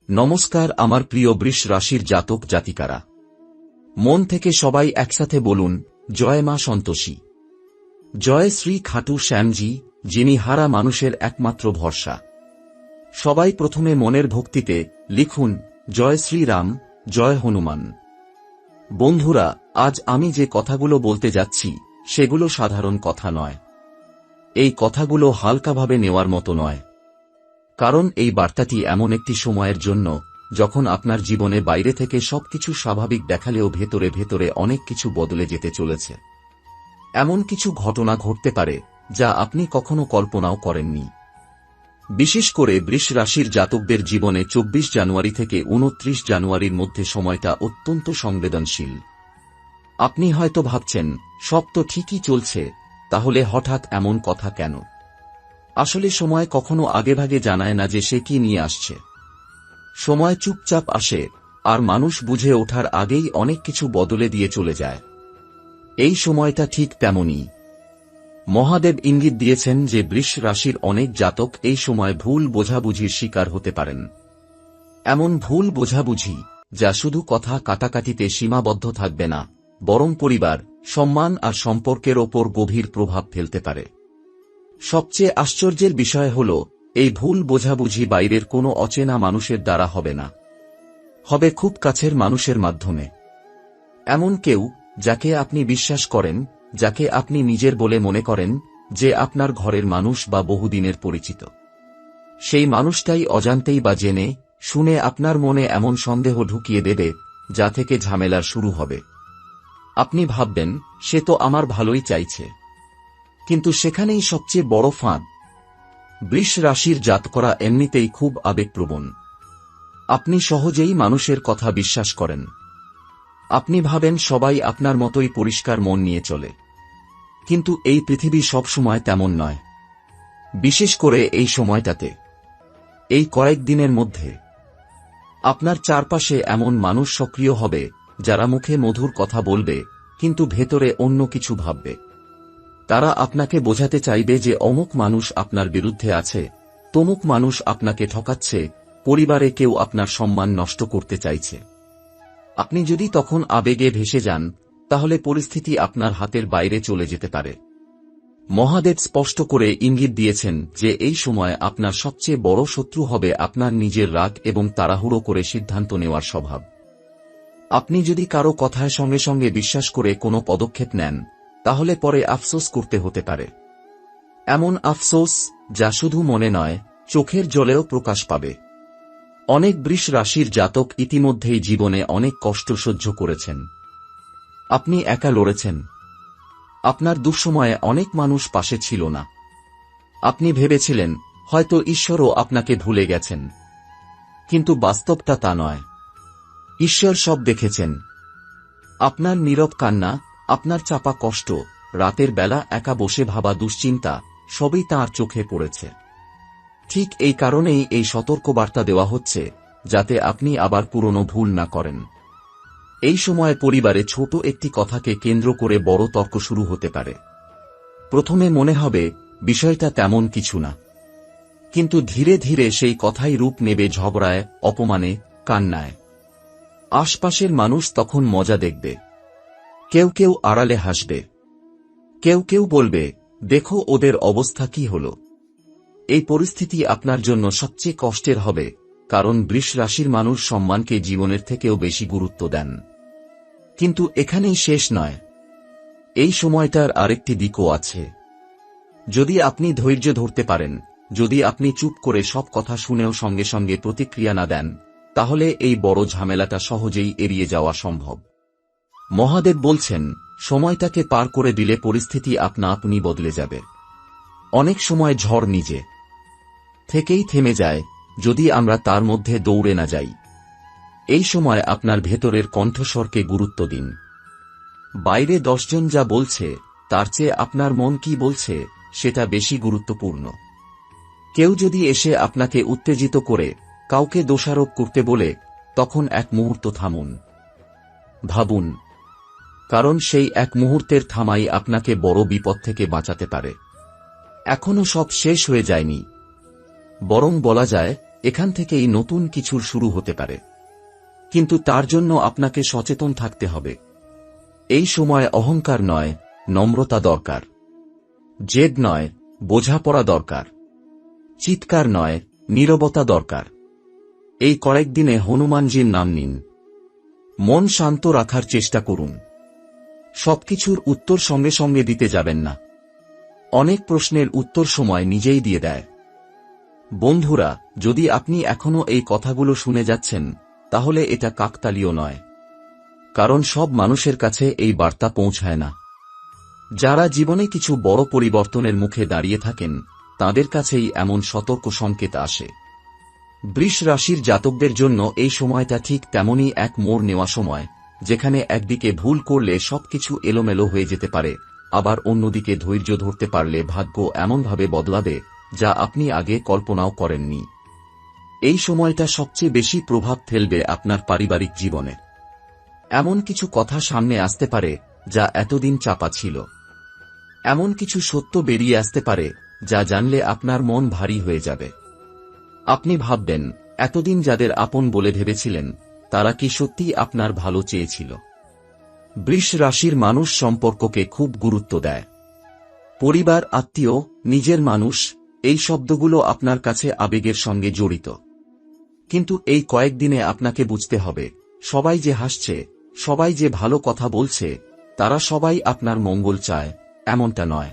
নমস্কার আমার প্রিয় বৃষ রাশির জাতক জাতিকারা, মন থেকে সবাই একসাথে বলুন জয় মা সন্তোষী, জয় শ্রী খাটু শ্যামজি, যিনি হারা মানুষের একমাত্র ভরসা। সবাই প্রথমে মনের ভক্তিতে লিখুন জয় শ্রীরাম, জয় হনুমান। বন্ধুরা, আজ আমি যে কথাগুলো বলতে যাচ্ছি সেগুলো সাধারণ কথা নয়। এই কথাগুলো হালকাভাবে নেওয়ার মতো নয়, কারণ এই বার্তাটি এমন একটি সময়ের জন্য যখন আপনার জীবনে বাইরে থেকে সবকিছু স্বাভাবিক দেখালেও ভেতরে ভেতরে অনেক কিছু বদলে যেতে চলেছে। এমন কিছু ঘটনা ঘটতে পারে যা আপনি কখনো কল্পনাও করেননি। বিশেষ করে বৃষ রাশির জাতকদের জীবনে 24 জানুয়ারি থেকে 29 জানুয়ারির মধ্যে সময়টা অত্যন্ত সংবেদনশীল। আপনি হয়তো ভাবছেন সব তো ঠিকই চলছে, তাহলে হঠাৎ এমন কথা কেন? আসলে সময় কখনো আগেভাগে জানায় না যে সে কি নিয়ে আসছে। সময় চুপচাপ আসে, আর মানুষ বুঝে ওঠার আগেই অনেক কিছু বদলে দিয়ে চলে যায়। এই সময়টা ঠিক তেমনই। মহাদেব ইঙ্গিত দিয়েছেন যে বৃষ রাশির অনেক জাতক এই সময় ভুল বোঝাবুঝির শিকার হতে পারেন। এমন ভুল বোঝাবুঝি যা শুধু কথা কাটাকাটিতে সীমাবদ্ধ থাকবে না, বরং পরিবার, সম্মান আর সম্পর্কের ওপর গভীর প্রভাব ফেলতে পারে। সবচেয়ে আশ্চর্যের বিষয় হল, এই ভুল বোঝাবুঝি বাইরের কোনো অচেনা মানুষের দ্বারা হবে না, হবে খুব কাছের মানুষের মাধ্যমে। এমন কেউ যাকে আপনি বিশ্বাস করেন, যাকে আপনি নিজের বলে মনে করেন, যে আপনার ঘরের মানুষ বা বহুদিনের পরিচিত। সেই মানুষটাই অজান্তেই বা জেনে শুনে আপনার মনে এমন সন্দেহ ঢুকিয়ে দেবে যা থেকে ঝামেলার শুরু হবে। আপনি ভাববেন সে তো আমার ভালোই চাইছে, কিন্তু সেখানেই সবচেয়ে বড় ফাঁদ। বৃষ রাশির জাতকরা এমনিতেই খুব আবেগপ্রবণ। আপনি সহজেই মানুষের কথা বিশ্বাস করেন। আপনি ভাবেন সবাই আপনার মতোই পরিষ্কার মন নিয়ে চলে, কিন্তু এই পৃথিবী সবসময় তেমন নয়। বিশেষ করে এই সময়টাতে, এই কয়েকদিনের মধ্যে আপনার চারপাশে এমন মানুষ সক্রিয় হবে যারা মুখে মধুর কথা বলবে, কিন্তু ভেতরে অন্য কিছু ভাববে। তারা আপনাকে বোঝাতে চাইবে যে অমুক মানুষ আপনার বিরুদ্ধে আছে, তমুক মানুষ আপনাকে ঠকাচ্ছে, পরিবারে কেউ আপনার সম্মান নষ্ট করতে চাইছে। আপনি যদি তখন আবেগে ভেসে যান, তাহলে পরিস্থিতি আপনার হাতের বাইরে চলে যেতে পারে। মহাদেব স্পষ্ট করে ইঙ্গিত দিয়েছেন যে এই সময় আপনার সবচেয়ে বড় শত্রু হবে আপনার নিজের রাগ এবং তাড়াহুড়ো করে সিদ্ধান্ত নেওয়ার স্বভাব। আপনি যদি কারো কথায় সঙ্গে সঙ্গে বিশ্বাস করে কোনো পদক্ষেপ নেন, তাহলে পরে আফসোস করতে হতে পারে। এমন আফসোস যা শুধু মনে নয়, চোখের জলেও প্রকাশ পাবে। অনেক বৃষ রাশির জাতক ইতিমধ্যেই জীবনে অনেক কষ্ট সহ্য করেছেন। আপনি একা লড়েছেন। আপনার দুঃসময়ে অনেক মানুষ পাশে ছিল না। আপনি ভেবেছিলেন হয়তো ঈশ্বরও আপনাকে ভুলে গেছেন, কিন্তু বাস্তবটা তা নয়। ঈশ্বর সব দেখেছেন। আপনার নীরব কান্না, আপনার চাপা কষ্ট, রাতের বেলা একা বসে ভাবা দুশ্চিন্তা, সবই তাঁর চোখে পড়েছে। ঠিক এই কারণেই এই সতর্কবার্তা দেওয়া হচ্ছে, যাতে আপনি আবার পুরনো ভুল না করেন। এই সময় পরিবারে ছোট একটি কথাকে কেন্দ্র করে বড় তর্ক শুরু হতে পারে। প্রথমে মনে হবে বিষয়টা তেমন কিছু না, কিন্তু ধীরে ধীরে সেই কথাই রূপ নেবে ঝগড়ায়, অপমানে, কান্নায়। আশপাশের মানুষ তখন মজা দেখবে। কেউ কেউ আড়ালে হাসবে, কেউ কেউ বলবে দেখো ওদের অবস্থা কি হল। এই পরিস্থিতি আপনার জন্য সবচেয়ে কষ্টের হবে, কারণ বৃষ রাশির মানুষ সম্মানকে জীবনের থেকেও বেশি গুরুত্ব দেন। কিন্তু এখানেই শেষ নয়। এই সময়টার আরেকটি দিকও আছে। যদি আপনি ধৈর্য ধরতে পারেন, যদি আপনি চুপ করে সব কথা শুনেও সঙ্গে সঙ্গে প্রতিক্রিয়া না দেন, তাহলে এই বড় ঝামেলাটা সহজেই এড়িয়ে যাওয়া সম্ভব। মহাদেব বলছেন সময়টাকে পার করে দিলে পরিস্থিতি আপনা আপনি বদলে যাবে। অনেক সময় ঝড় নিজে থেকেই থেমে যায়, যদি আমরা তার মধ্যে দৌড়ে না যাই। এই সময় আপনার ভেতরের কণ্ঠস্বরকে গুরুত্ব দিন। বাইরে 10 জন যা বলছে, তার চেয়ে আপনার মন কি বলছে সেটা বেশি গুরুত্বপূর্ণ। কেউ যদি এসে আপনাকে উত্তেজিত করে, কাউকে দোষারোপ করতে বলে, তখন এক মুহূর্ত থামুন, ভাবুন, কারণ সেই এক মুহূর্তের থামাই আপনাকে বড় বিপদ থেকে বাঁচাতে পারে। এখনো সব শেষ হয়ে যায়নি, বরং বলা যায় এখান থেকেই নতুন কিছুর শুরু হতে পারে। কিন্তু তার জন্য আপনাকে সচেতন থাকতে হবে। এই সময় অহংকার নয়, নম্রতা দরকার। জেদ নয়, বোঝাপড়া দরকার। চিৎকার নয়, নীরবতা দরকার। এই কয়েকদিনে হনুমানজির নাম নিন। মন শান্ত রাখার চেষ্টা করুন। সবকিছুর উত্তর সঙ্গে সঙ্গে দিতে যাবেন না। অনেক প্রশ্নের উত্তর সময় নিজেই দিয়ে দেয়। বন্ধুরা, যদি আপনি এখনো এই কথাগুলো শুনে যাচ্ছেন, তাহলে এটা কাকতালীয় নয়। কারণ সব মানুষের কাছে এই বার্তা পৌঁছায় না। যারা জীবনে কিছু বড় পরিবর্তনের মুখে দাঁড়িয়ে থাকেন, তাদের কাছেই এমন সতর্ক সংকেত আসে। বৃষ রাশির জাতকদের জন্য এই সময়টা ঠিক তেমনই এক মোড় নেওয়া সময়, যেখানে একদিকে ভুল করলে সবকিছু এলোমেলো হয়ে যেতে পারে, আবার অন্যদিকে ধৈর্য ধরতে পারলে ভাগ্য এমনভাবে বদলাবে যা আপনি আগে কল্পনাও করেননি। এই সময়টা সবচেয়ে বেশি প্রভাব ফেলবে আপনার পারিবারিক জীবনে। এমন কিছু কথা সামনে আসতে পারে যা এতদিন চাপা ছিল। এমন কিছু সত্য বেরিয়ে আসতে পারে যা জানলে আপনার মন ভারী হয়ে যাবে। আপনি ভাববেন, এতদিন যাদের আপন বলে ভেবেছিলেন, তারা কি সত্যিই আপনার ভালো চেয়েছিল? বৃষ রাশির মানুষ সম্পর্ককে খুব গুরুত্ব দেয়। পরিবার, আত্মীয়, নিজের মানুষ, এই শব্দগুলো আপনার কাছে আবেগের সঙ্গে জড়িত। কিন্তু এই কয়েকদিনে আপনাকে বুঝতে হবে, সবাই যে হাসছে, সবাই যে ভালো কথা বলছে, তারা সবাই আপনার মঙ্গল চায়, এমনটা নয়।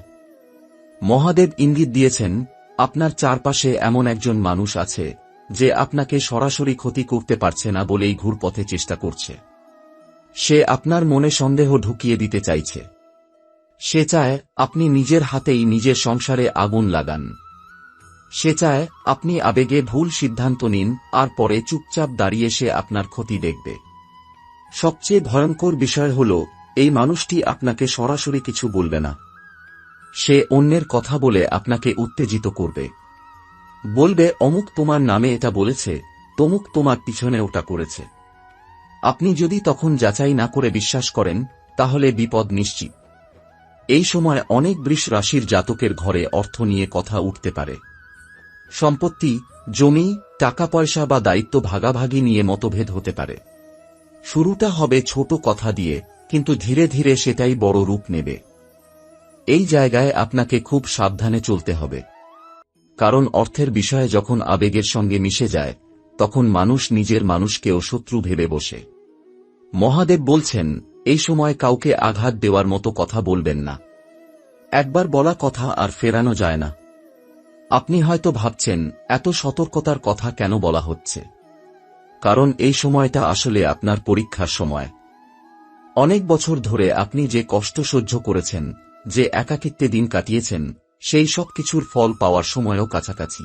মহাদেব ইঙ্গিত দিয়েছেন, আপনার চারপাশে এমন একজন মানুষ আছে যে আপনাকে সরাসরি ক্ষতি করতে পারছে না বলেই ঘুরপথে চেষ্টা করছে। সে আপনার মনে সন্দেহ ঢুকিয়ে দিতে চাইছে। সে চায় আপনি নিজের হাতেই নিজের সংসারে আগুন লাগান। সে চায় আপনি আবেগে ভুল সিদ্ধান্ত নিন আর পরে চুপচাপ দাঁড়িয়ে সে আপনার ক্ষতি দেখবে। সবচেয়ে ভয়ঙ্কর বিষয় হল, এই মানুষটি আপনাকে সরাসরি কিছু বলবে না। সে অন্যের কথা বলে আপনাকে উত্তেজিত করবে। বলবে, অমুক তোমার নামে এটা বলেছে, তমুক তোমার পিছনে ওটা করেছে। আপনি যদি তখন যাচাই না করে বিশ্বাস করেন, তাহলে বিপদ নিশ্চিত। এই সময় অনেক বৃষ রাশির জাতকের ঘরে অর্থ নিয়ে কথা উঠতে পারে। সম্পত্তি, জমি, টাকা পয়সা বা দায়িত্ব ভাগাভাগি নিয়ে মতভেদ হতে পারে। শুরুটা হবে ছোট কথা দিয়ে, কিন্তু ধীরে ধীরে সেটাই বড় রূপ নেবে। এই জায়গায় আপনাকে খুব সাবধানে চলতে হবে। কারণ অর্থের বিষয়ে যখন আবেগের সঙ্গে মিশে যায়, তখন মানুষ নিজের মানুষকেও শত্রু ভেবে বসে। মহাদেব বলছেন, এই সময় কাউকে আঘাত দেওয়ার মতো কথা বলবেন না। একবার বলা কথা আর ফেরানো যায় না। আপনি হয়তো ভাবছেন, এত সতর্কতার কথা কেন বলা হচ্ছে? কারণ এই সময়টা আসলে আপনার পরীক্ষার সময়। অনেক বছর ধরে আপনি যে কষ্ট সহ্য করেছেন, যে একাকিত্বে দিন কাটিয়েছেন, সেই সব কিছুর ফল পাওয়ার সময়ও কাছাকাছি।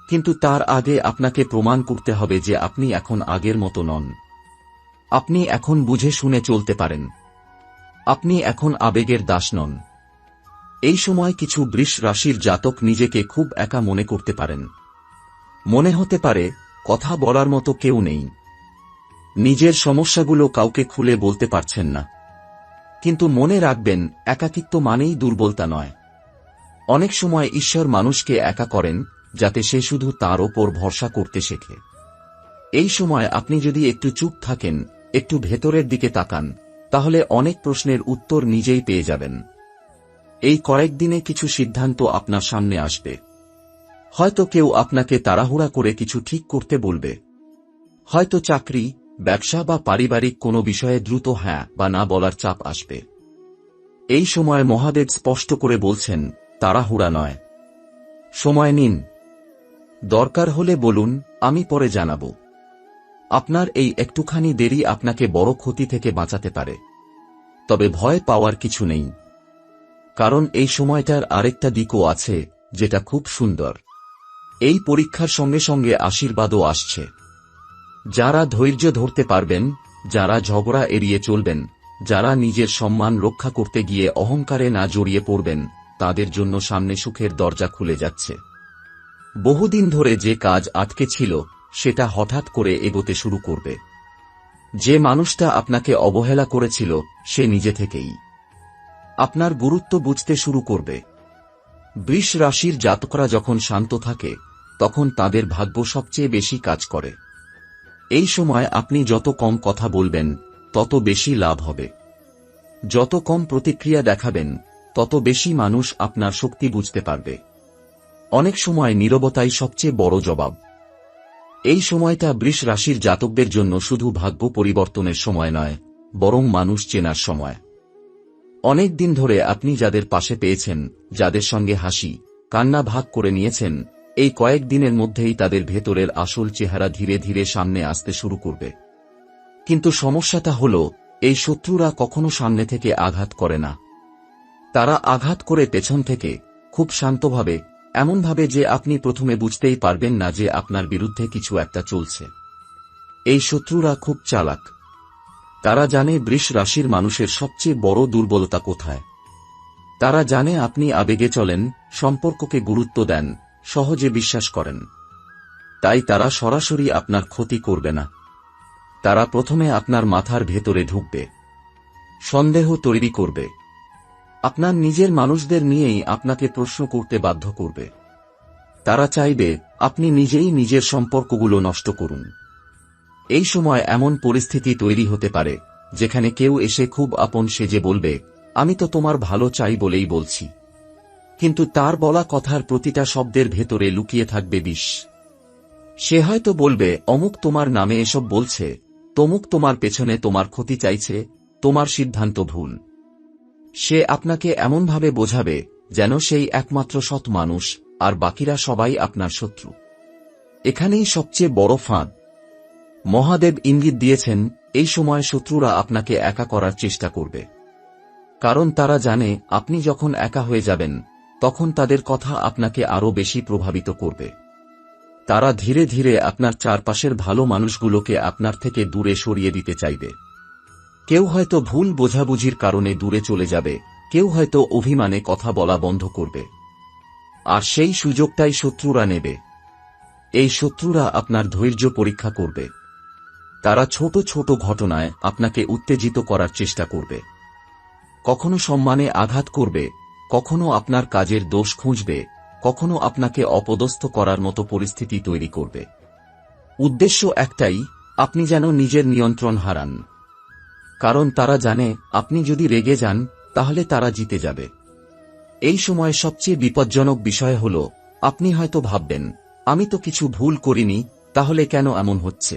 কিন্তু তার আগে আপনাকে প্রমাণ করতে হবে যে আপনি এখন আগের মতো নন। আপনি এখন বুঝে শুনে চলতে পারেন। আপনি এখন আবেগের দাস নন। এই সময় কিছু বৃষ রাশির জাতক নিজেকে খুব একা মনে করতে পারেন। মনে হতে পারে, কথা বলার মতো কেউ নেই। নিজের সমস্যাগুলো কাউকে খুলে বলতে পারছেন না। কিন্তু মনে রাখবেন, একাকিত্ব মানেই দুর্বলতা নয়। অনেক সময় ঈশ্বর মানুষকে একা করেন, যাতে সে শুধু তার ওপর ভরসা করতে শেখে। এই সময় আপনি যদি একটু চুপ থাকেন, একটু ভেতরের দিকে তাকান, তাহলে অনেক প্রশ্নের উত্তর নিজেই পেয়ে যাবেন। এই কয়েকদিনে কিছু সিদ্ধান্ত আপনার সামনে আসবে। হয়তো কেউ আপনাকে তাড়াহুড়া করে কিছু ঠিক করতে বলবে। হয়তো চাকরি, ব্যবসা বা পারিবারিক কোনো বিষয়ে দ্রুত হ্যাঁ বা না বলার চাপ আসবে। এই সময় মহাদেব স্পষ্ট করে বলছেন, তাড়াহুড়া নয়। সময় নিন। দরকার হলে বলুন, আমি পরে জানাব। আপনার এই একটুখানি দেরি আপনাকে বড় ক্ষতি থেকে বাঁচাতে পারে। তবে ভয় পাওয়ার কিছু নেই। কারণ এই সময়টার আরেকটা দিকও আছে, যেটা খুব সুন্দর। এই পরীক্ষার সঙ্গে সঙ্গে আশীর্বাদও আসছে। যারা ধৈর্য ধরতে পারবেন, যারা ঝগড়া এড়িয়ে চলবেন, যারা নিজের সম্মান রক্ষা করতে গিয়ে অহংকারে না জড়িয়ে পড়বেন, তাদের জন্য সামনে সুখের দরজা খুলে যাচ্ছে। বহুদিন ধরে যে কাজ আটকে ছিল, সেটা হঠাৎ করে এগোতে শুরু করবে। যে মানুষটা আপনাকে অবহেলা করেছিল, সে নিজে থেকেই আপনার গুরুত্ব বুঝতে শুরু করবে। বৃষ রাশির জাতকরা যখন শান্ত থাকে, তখন তাদের ভাগ্য সবচেয়ে বেশি কাজ করে। এই সময় আপনি যত কম কথা বলবেন তত বেশি লাভ হবে। যত কম প্রতিক্রিয়া দেখাবেন তত বেশি মানুষ আপনার শক্তি বুঝতে পারবে। অনেক সময় নীরবতাই সবচেয়ে বড় জবাব। এই সময়টা বৃষ রাশির জাতকদের জন্য শুধু ভাগ্য পরিবর্তনের সময় নয়, বরং মানুষ চেনার সময়। অনেক দিন ধরে আপনি যাদের পাশে পেয়েছেন, যাদের সঙ্গে হাসি কান্না ভাগ করে নিয়েছেন, এই কয়েক দিনের মধ্যেই তাদের ভেতরের আসল চেহারা ধীরে ধীরে সামনে আসতে শুরু করবে। কিন্তু সমস্যাটা হল, এই শত্রুরা কখনো সামনে থেকে আঘাত করে না। তারা আঘাত করে পেছন থেকে, খুব শান্তভাবে, এমনভাবে যে আপনি প্রথমে বুঝতেই পারবেন না যে আপনার বিরুদ্ধে কিছু একটা চলছে। এই শত্রুরা খুব চালাক। তারা জানে বৃষ রাশির মানুষের সবচেয়ে বড় দুর্বলতা কোথায়। তারা জানে আপনি আবেগে চলেন, সম্পর্ককে গুরুত্ব দেন, সহজে বিশ্বাস করেন। তাই তারা সরাসরি আপনার ক্ষতি করবে না। তারা প্রথমে আপনার মাথার ভেতরে ঢুকবে, সন্দেহ তৈরি করবে, আপনার নিজের মানুষদের নিয়েই আপনাকে প্রশ্ন করতে বাধ্য করবে। তারা চাইবে আপনি নিজেই নিজের সম্পর্কগুলো নষ্ট করুন। এই সময় এমন পরিস্থিতি তৈরি হতে পারে যেখানে কেউ এসে খুব আপন সেজে বলবে, আমি তো তোমার ভালো চাই বলেই বলছি। কিন্তু তার বলা কথার প্রতিটা শব্দের ভেতরে লুকিয়ে থাকবে বিষ। সে হয়তো বলবে, অমুক তোমার নামে এসব বলছে, তমুক তোমার পেছনে তোমার ক্ষতি চাইছে, তোমার সিদ্ধান্ত ভুল। সে আপনাকে এমনভাবে বোঝাবে যেন সেই একমাত্র সৎ মানুষ, আর বাকিরা সবাই আপনার শত্রু। এখানেই সবচেয়ে বড় ফাঁদ। মহাদেব ইঙ্গিত দিয়েছেন, এই সময় শত্রুরা আপনাকে একা করার চেষ্টা করবে। কারণ তারা জানে আপনি যখন একা হয়ে যাবেন তখন তাদের কথা আপনাকে আরও বেশি প্রভাবিত করবে। তারা ধীরে ধীরে আপনার চারপাশের ভালো মানুষগুলোকে আপনার থেকে দূরে সরিয়ে দিতে চাইবে। কেউ হয়তো ভুল বোঝাবুঝির কারণে দূরে চলে যাবে, কেউ হয়তো অভিমানে কথা বলা বন্ধ করবে। আর সেই সুযোগটাই শত্রুরা নেবে। এই শত্রুরা আপনার ধৈর্য পরীক্ষা করবে। তারা ছোট ছোট ঘটনায় আপনাকে উত্তেজিত করার চেষ্টা করবে। কখনো সম্মানে আঘাত করবে, কখনো আপনার কাজের দোষ খুঁজবে, কখনো আপনাকে অপদস্থ করার মতো পরিস্থিতি তৈরি করবে। উদ্দেশ্য একটাই, আপনি যেন নিজের নিয়ন্ত্রণ হারান। কারণ তারা জানে আপনি যদি রেগে যান তাহলে তারা জিতে যাবে। এই সময় সবচেয়ে বিপজ্জনক বিষয় হল, আপনি হয়তো ভাববেন, আমি তো কিছু ভুল করিনি, তাহলে কেন এমন হচ্ছে?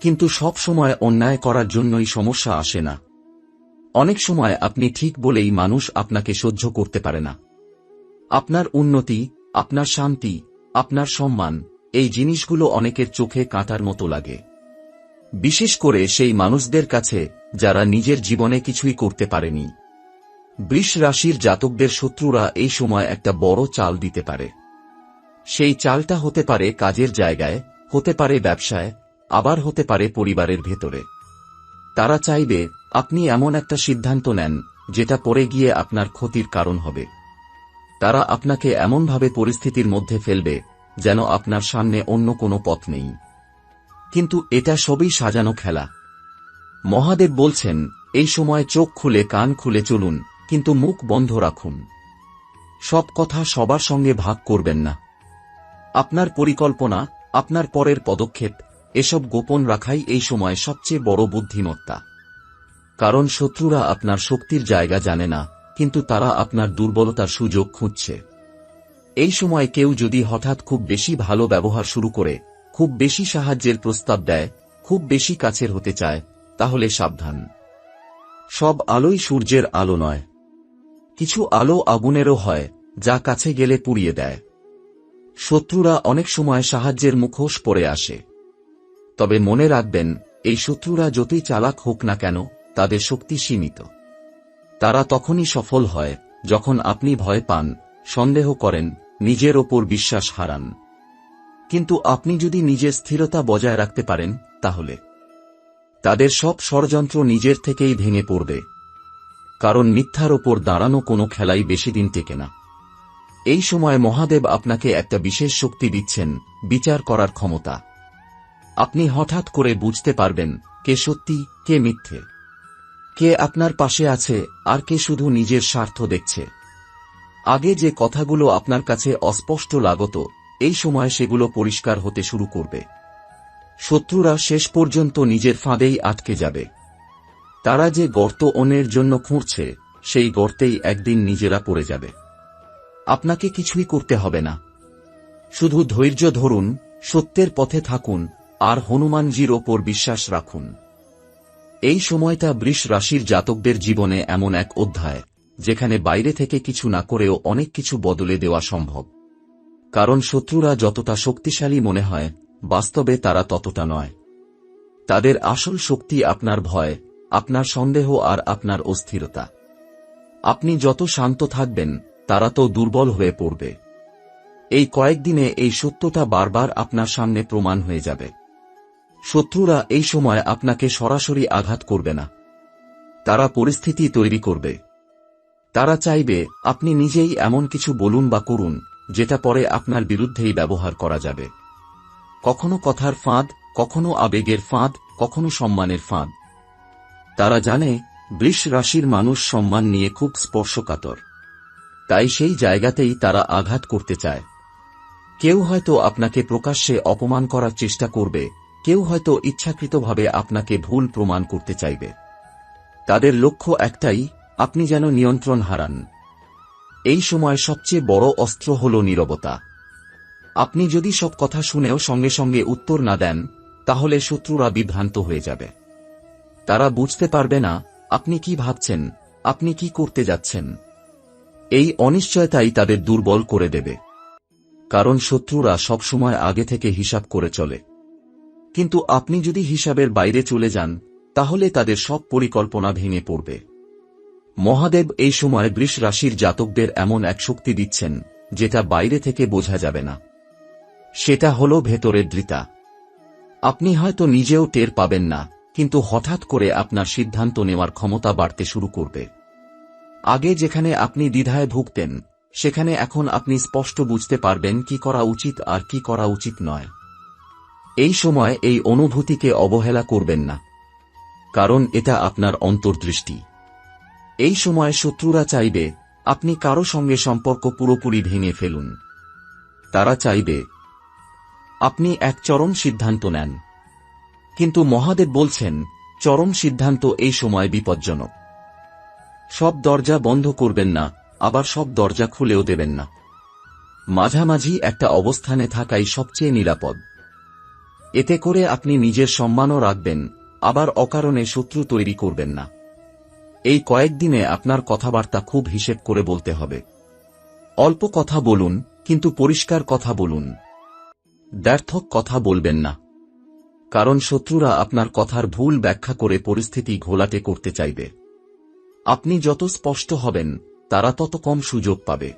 কিন্তু সব সময় অন্যায় করার জন্যই সমস্যা আসে না। অনেক সময় আপনি ঠিক বলেই মানুষ আপনাকে সহ্য করতে পারে না। আপনার উন্নতি, আপনার শান্তি, আপনার সম্মান, এই জিনিসগুলো অনেকের চোখে কাঁটার মতো লাগে। বিশেষ করে সেই মানুষদের কাছে যারা নিজের জীবনে কিছুই করতে পারেনি। বৃষ রাশির জাতকদের শত্রুরা এই সময় একটা বড় চাল দিতে পারে। সেই চালটা হতে পারে কাজের জায়গায়, হতে পারে ব্যবসায়, আবার হতে পারে পরিবারের ভেতরে। তারা চাইবে আপনি এমন একটা সিদ্ধান্ত নেন যেটা পরে গিয়ে আপনার ক্ষতির কারণ হবে। তারা আপনাকে এমনভাবে পরিস্থিতির মধ্যে ফেলবে যেন আপনার সামনে অন্য কোনো পথ নেই। কিন্তু এটা সবই সাজানো খেলা। মহাদেব বলছেন, এই সময় চোখ খুলে কান খুলে চলুন, কিন্তু মুখ বন্ধ রাখুন। সব কথা সবার সঙ্গে ভাগ করবেন না। আপনার পরিকল্পনা, আপনার পরের পদক্ষেপ, এসব গোপন রাখাই এই সময় সবচেয়ে বড় বুদ্ধিমত্তা। কারণ শত্রুরা আপনার শক্তির জায়গা জানে না, কিন্তু তারা আপনার দুর্বলতার সুযোগ খুঁজছে। এই সময় কেউ যদি হঠাৎ খুব বেশি ভালো ব্যবহার শুরু করে, খুব বেশি সাহায্যের প্রস্তাব দেয়, খুব বেশি কাছের হতে চায়, তাহলে সাবধান। সব আলোই সূর্যের আলো নয়। কিছু আলো আগুনেরও হয়, যা কাছে গেলে পুড়িয়ে দেয়। শত্রুরা অনেক সময় সাহায্যের মুখোশ পরে আসে। তবে মনে রাখবেন, এই শত্রুরা যতই চালাক হোক না কেন, তাদের শক্তি সীমিত। তারা তখনই সফল হয় যখন আপনি ভয় পান, সন্দেহ করেন, নিজের ওপর বিশ্বাস হারান। কিন্তু আপনি যদি নিজের স্থিরতা বজায় রাখতে পারেন, তাহলে তাদের সব ষড়যন্ত্র নিজের থেকেই ভেঙে পড়বে। কারণ মিথ্যার ওপর দাঁড়ানো কোনো খেলাই বেশি দিন টেকে না। এই সময় মহাদেব আপনাকে একটা বিশেষ শক্তি দিচ্ছেন, বিচার করার ক্ষমতা। আপনি হঠাৎ করে বুঝতে পারবেন কে সত্যি, কে মিথ্যে, কে আপনার পাশে আছে আর কে শুধু নিজের স্বার্থ দেখছে। আগে যে কথাগুলো আপনার কাছে অস্পষ্ট লাগত, এই সময় সেগুলো পরিষ্কার হতে শুরু করবে। শত্রুরা শেষ পর্যন্ত নিজের ফাঁদেই আটকে যাবে। তারা যে গর্ত অন্যের জন্য খুঁড়ছে, সেই গর্তেই একদিন নিজেরা পড়ে যাবে। আপনাকে কিছুই করতে হবে না, শুধু ধৈর্য ধরুন, সত্যের পথে থাকুন, আর হনুমানজির ওপর বিশ্বাস রাখুন। এই সময়টা বৃষ রাশির জাতকদের জীবনে এমন এক অধ্যায়, যেখানে বাইরে থেকে কিছু না করেও অনেক কিছু বদলে দেওয়া সম্ভব। কারণ শত্রুরা যতটা শক্তিশালী মনে হয়, বাস্তবে তারা ততটা নয়। তাদের আসল শক্তি আপনার ভয়, আপনার সন্দেহ আর আপনার অস্থিরতা। আপনি যত শান্ত থাকবেন, তারা তো দুর্বল হয়ে পড়বে। এই কয়েকদিনে এই সত্যটা বারবার আপনার সামনে প্রমাণ হয়ে যাবে। শত্রুরা এই সময় আপনাকে সরাসরি আঘাত করবে না, তারা পরিস্থিতি তৈরি করবে। তারা চাইবে আপনি নিজেই এমন কিছু বলুন বা করুন, যেটা পরে আপনার বিরুদ্ধেই ব্যবহার করা যাবে। কখনো কথার ফাঁদ, কখনো আবেগের ফাঁদ, কখনো সম্মানের ফাঁদ। তারা জানে বৃষ রাশির মানুষ সম্মান নিয়ে খুব স্পর্শকাতর, তাই সেই জায়গাতেই তারা আঘাত করতে চায়। কেউ হয়তো আপনাকে প্রকাশ্যে অপমান করার চেষ্টা করবে, কেউ হয়তো ইচ্ছাকৃতভাবে আপনাকে ভুল প্রমাণ করতে চাইবে। তাদের লক্ষ্য একটাই, আপনি যেন নিয়ন্ত্রণ হারান। এই সময় সবচেয়ে বড় অস্ত্র হল নীরবতা। আপনি যদি সব কথা শুনেও সঙ্গে সঙ্গে উত্তর না দেন, তাহলে শত্রুরা বিভ্রান্ত হয়ে যাবে। তারা বুঝতে পারবে না আপনি কি ভাবছেন, আপনি কি করতে যাচ্ছেন। এই অনিশ্চয়তাই তাদের দুর্বল করে দেবে। কারণ শত্রুরা সবসময় আগে থেকে হিসাব করে চলে। কিন্তু আপনি যদি হিসাবের বাইরে চলে যান, তাহলে তাদের সব পরিকল্পনা ভেঙে পড়বে। মহাদেব এই সময় বৃষ রাশির জাতকদের এমন এক শক্তি দিচ্ছেন, যেটা বাইরে থেকে বোঝা যাবে না। সেটা হল ভেতরের দৃঢ়তা। আপনি হয়তো নিজেও টের পাবেন না, কিন্তু হঠাৎ করে আপনার সিদ্ধান্ত নেওয়ার ক্ষমতা বাড়তে শুরু করবে। আগে যেখানে আপনি দ্বিধায় ভুগতেন, সেখানে এখন আপনি স্পষ্ট বুঝতে পারবেন কি করা উচিত আর কি করা উচিত নয়। এই সময় এই অনুভূতিকে অবহেলা করবেন না, কারণ এটা আপনার অন্তর্দৃষ্টি। এই সময় শত্রুরা চাইবে আপনি কারো সঙ্গে সম্পর্ক পুরোপুরি ভেঙে ফেলুন। তারা চাইবে আপনি এক চরম সিদ্ধান্ত নেন। কিন্তু মহাদেব বলছেন, চরম সিদ্ধান্ত এই সময় বিপজ্জনক। সব দরজা বন্ধ করবেন না, আবার সব দরজা খুলেও দেবেন না। মাঝামাঝি একটা অবস্থানে থাকাই সবচেয়ে নিরাপদ। এতে করে আপনি নিজের সম্মানও রাখবেন, আবার অকারণে শত্রু তৈরি করবেন না। এই কয়েকদিনে আপনার কথাবার্তা খুব হিসেব করে বলতে হবে। অল্প কথা বলুন, কিন্তু পরিষ্কার কথা বলুন। ব্যর্থক কথা বলবেন না, কারণ শত্রুরা আপনার কথার ভুল ব্যাখ্যা করে পরিস্থিতি ঘোলাটে করতে চাইবে। আপনি যত স্পষ্ট হবেন, তারা তত কম সুযোগ পাবে।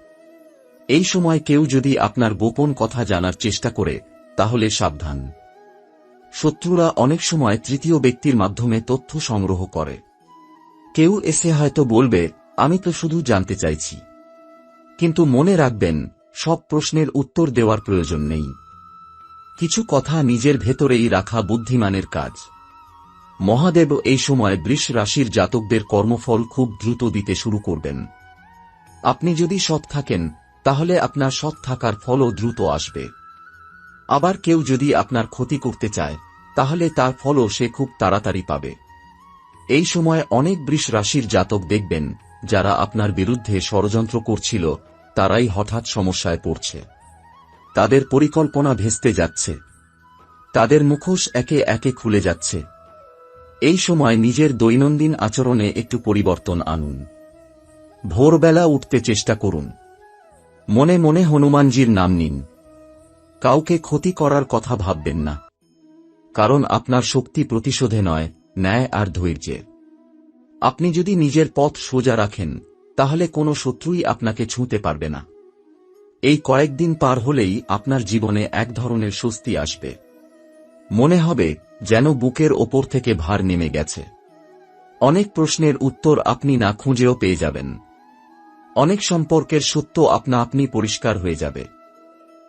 এই সময় কেউ যদি আপনার গোপন কথা জানার চেষ্টা করে, তাহলে সাবধান। শত্রুরা অনেক সময় তৃতীয় ব্যক্তির মাধ্যমে তথ্য সংগ্রহ করে। কেউ এসে হয়তো বলবে, আমি তো শুধু জানতে চাইছি। কিন্তু মনে রাখবেন, সব প্রশ্নের উত্তর দেওয়ার প্রয়োজন নেই। কিছু কথা নিজের ভেতরেই রাখা বুদ্ধিমানের কাজ। মহাদেব এই সময় বৃষ রাশির জাতকদের কর্মফল খুব দ্রুত দিতে শুরু করবেন। আপনি যদি সৎ থাকেন, তাহলে আপনার সৎ থাকার ফলও দ্রুত আসবে। আবার কেউ যদি আপনার ক্ষতি করতে চায়, তাহলে তার ফলও সে খুব তাড়াতাড়ি পাবে। এই সময় অনেক বৃষ রাশির জাতক দেখবেন, যারা আপনার বিরুদ্ধে ষড়যন্ত্র করছিল, তারাই হঠাৎ সমস্যায় পড়ছে। তাদের পরিকল্পনা ভেস্তে যাচ্ছে, তাদের মুখোশ একে একে খুলে যাচ্ছে। এই সময় নিজের দৈনন্দিন আচরণে একটু পরিবর্তন আনুন। ভোরবেলা উঠতে চেষ্টা করুন। মনে মনে হনুমানজির নাম নিন। কাউকে ক্ষতি করার কথা ভাববেন না, কারণ আপনার শক্তি প্রতিশোধে নয়, ন্যায় আর ধৈর্যে। আপনি যদি নিজের পথ সোজা রাখেন, তাহলে কোনো শত্রুই আপনাকে ছুঁতে পারবে না। এই কয়েকদিন পার হলেই আপনার জীবনে এক ধরনের স্বস্তি আসবে। মনে হবে যেন বুকের ওপর থেকে ভার নেমে গেছে। অনেক প্রশ্নের উত্তর আপনি না খুঁজেও পেয়ে যাবেন। অনেক সম্পর্কের সত্য আপনা আপনি পরিষ্কার হয়ে যাবে।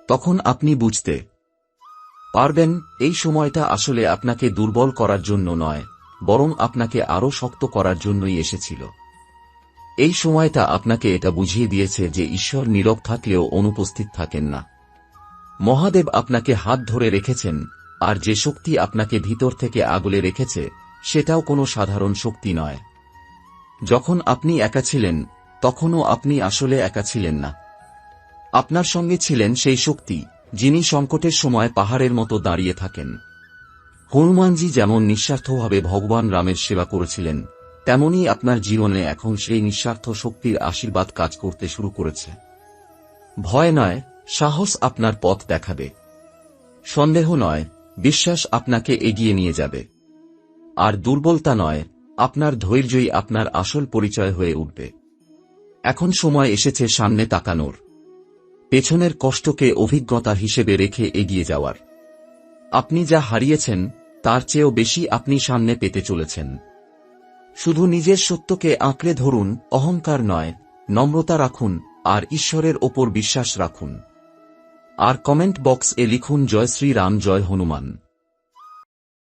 তখন আপনি বুঝতে পারবেন, এই সময়টা আসলে আপনাকে দুর্বল করার জন্য নয়, বরং আপনাকে আরও শক্ত করার জন্যই এসেছিল। এই সময়টা আপনাকে এটা বুঝিয়ে দিয়েছে যে ঈশ্বর নীরব থাকলেও অনুপস্থিত থাকেন না। মহাদেব আপনাকে হাত ধরে রেখেছেন, আর যে শক্তি আপনাকে ভিতর থেকে আগলে রেখেছে সেটাও কোনো সাধারণ শক্তি নয়। যখন আপনি একা ছিলেন তখনও আপনি আসলে একা ছিলেন না। আপনার সঙ্গে ছিলেন সেই শক্তি যিনি সংকটের সময় পাহাড়ের মতো দাঁড়িয়ে থাকেন। হনুমানজি যেমন নিঃস্বার্থভাবে ভগবান রামের সেবা করেছিলেন, তেমনি আপনার জীবনে এখন সেই নিঃস্বার্থ শক্তির আশীর্বাদ কাজ করতে শুরু করেছে। ভয় নয়, সাহস আপনার পথ দেখাবে। সন্দেহ নয়, বিশ্বাস আপনাকে এগিয়ে নিয়ে যাবে। আর দুর্বলতা নয়, আপনার ধৈর্যই আপনার আসল পরিচয় হয়ে উঠবে। এখন সময় এসেছে সামনে তাকানোর, পেছনের কষ্টকে অভিজ্ঞতা হিসেবে রেখে এগিয়ে যাওয়ার। আপনি যা হারিয়েছেন তার চেয়েও বেশি আপনি সামনে পেতে চলেছেন। শুধু নিজের সত্যকে আঁকড়ে ধরুন, অহংকার নয়, নম্রতা রাখুন, আর ঈশ্বরের ওপর বিশ্বাস রাখুন। আর কমেন্ট বক্স এ লিখুন জয় শ্রী রাম, জয় হনুমান।